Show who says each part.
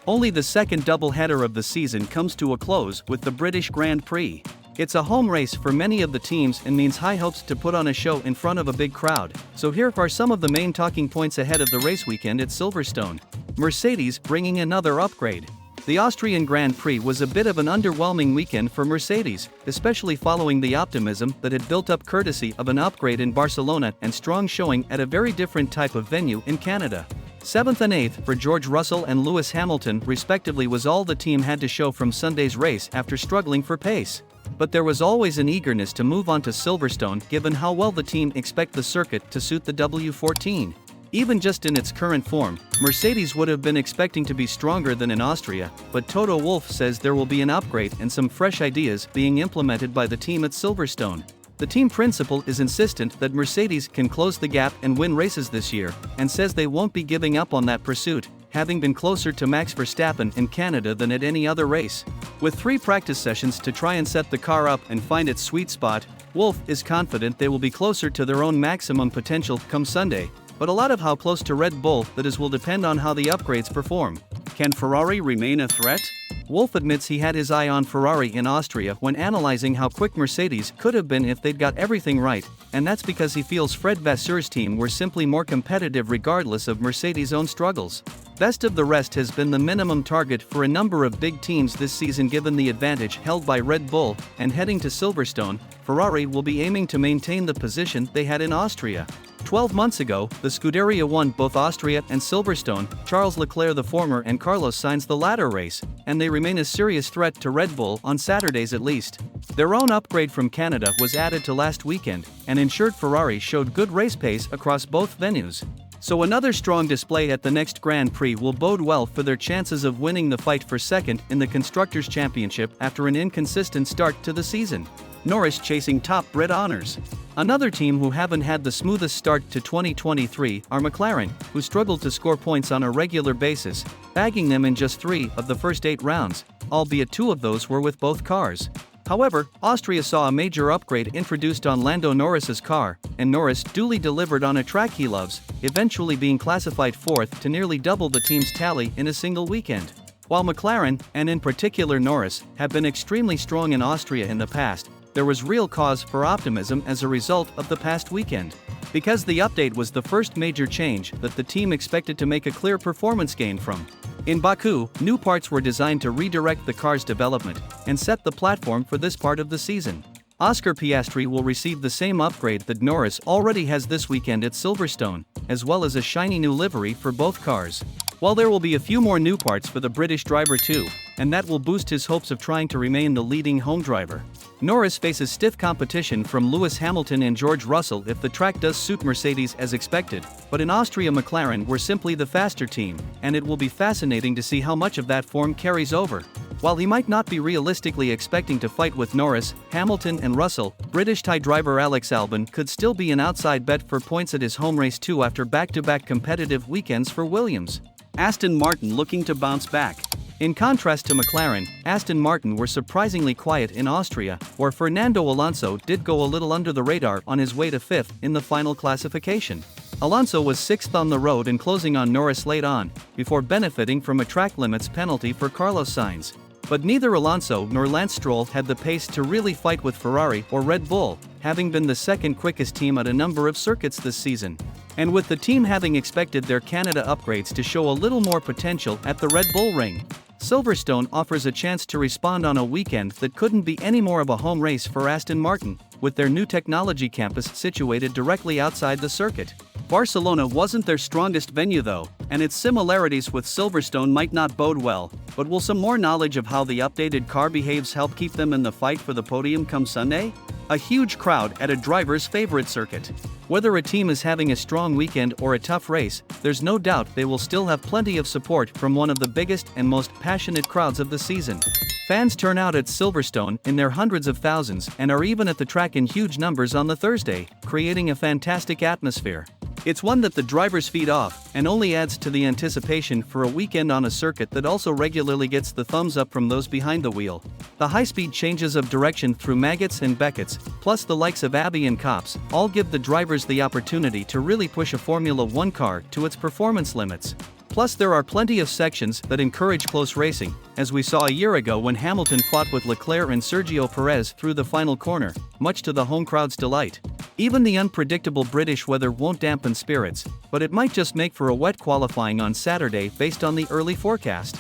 Speaker 1: Only the second doubleheader of the season comes to a close with the British Grand Prix. It's a home race for many of the teams and means high hopes to put on a show in front of a big crowd. So here are some of the main talking points ahead of the race weekend at Silverstone. Mercedes bringing another upgrade. The Austrian Grand Prix was a bit of an underwhelming weekend for Mercedes, especially following the optimism that had built up courtesy of an upgrade in Barcelona and strong showing at a very different type of venue in Canada. 7th and 8th for George Russell and Lewis Hamilton respectively was all the team had to show from Sunday's race after struggling for pace. But there was always an eagerness to move on to Silverstone given how well the team expect the circuit to suit the W14. Even just in its current form, Mercedes would have been expecting to be stronger than in Austria, but Toto Wolff says there will be an upgrade and some fresh ideas being implemented by the team at Silverstone. The team principal is insistent that Mercedes can close the gap and win races this year, and says they won't be giving up on that pursuit, having been closer to Max Verstappen in Canada than at any other race. With 3 practice sessions to try and set the car up and find its sweet spot, Wolff is confident they will be closer to their own maximum potential come Sunday, but a lot of how close to Red Bull that is will depend on how the upgrades perform. Can Ferrari remain a threat? Wolff admits he had his eye on Ferrari in Austria when analyzing how quick Mercedes could have been if they'd got everything right, and that's because he feels Fred Vasseur's team were simply more competitive regardless of Mercedes' own struggles. Best of the rest has been the minimum target for a number of big teams this season given the advantage held by Red Bull, and heading to Silverstone, Ferrari will be aiming to maintain the position they had in Austria. 12 months ago, the Scuderia won both Austria and Silverstone, Charles Leclerc the former and Carlos Sainz the latter race, and they remain a serious threat to Red Bull on Saturdays at least. Their own upgrade from Canada was added to last weekend, and ensured Ferrari showed good race pace across both venues. So another strong display at the next Grand Prix will bode well for their chances of winning the fight for second in the Constructors' Championship after an inconsistent start to the season. Norris chasing top Brit honours. Another team who haven't had the smoothest start to 2023 are McLaren, who struggled to score points on a regular basis, bagging them in just 3 of the first 8 rounds, albeit 2 of those were with both cars. However, Austria saw a major upgrade introduced on Lando Norris's car, and Norris duly delivered on a track he loves, eventually being classified 4th to nearly double the team's tally in a single weekend. While McLaren, and in particular Norris, have been extremely strong in Austria in the past, there was real cause for optimism as a result of the past weekend. Because the update was the first major change that the team expected to make a clear performance gain from. In Baku, new parts were designed to redirect the car's development and set the platform for this part of the season. Oscar Piastri will receive the same upgrade that Norris already has this weekend at Silverstone, as well as a shiny new livery for both cars. While there will be a few more new parts for the British driver too, and that will boost his hopes of trying to remain the leading home driver. Norris faces stiff competition from Lewis Hamilton and George Russell if the track does suit Mercedes as expected, but in Austria McLaren were simply the faster team, and it will be fascinating to see how much of that form carries over. While he might not be realistically expecting to fight with Norris, Hamilton and Russell, British tie driver Alex Albon could still be an outside bet for points at his home race too after back-to-back competitive weekends for Williams. Aston Martin looking to bounce back. In contrast to McLaren, Aston Martin were surprisingly quiet in Austria, where Fernando Alonso did go a little under the radar on his way to 5th in the final classification. Alonso was 6th on the road and closing on Norris late on, before benefiting from a track limits penalty for Carlos Sainz. But neither Alonso nor Lance Stroll had the pace to really fight with Ferrari or Red Bull, having been the second quickest team at a number of circuits this season. And with the team having expected their Canada upgrades to show a little more potential at the Red Bull ring, Silverstone offers a chance to respond on a weekend that couldn't be any more of a home race for Aston Martin, with their new technology campus situated directly outside the circuit. Barcelona wasn't their strongest venue though, and its similarities with Silverstone might not bode well, but will some more knowledge of how the updated car behaves help keep them in the fight for the podium come Sunday? A huge crowd at a driver's favorite circuit. Whether a team is having a strong weekend or a tough race, there's no doubt they will still have plenty of support from one of the biggest and most passionate crowds of the season. Fans turn out at Silverstone in their hundreds of thousands and are even at the track in huge numbers on the Thursday, creating a fantastic atmosphere. It's one that the drivers feed off, and only adds to the anticipation for a weekend on a circuit that also regularly gets the thumbs up from those behind the wheel. The high-speed changes of direction through Maggots and Beckett's, plus the likes of Abbey and Copse, all give the drivers the opportunity to really push a Formula One car to its performance limits. Plus there are plenty of sections that encourage close racing, as we saw a year ago when Hamilton fought with Leclerc and Sergio Perez through the final corner, much to the home crowd's delight. Even the unpredictable British weather won't dampen spirits, but it might just make for a wet qualifying on Saturday based on the early forecast.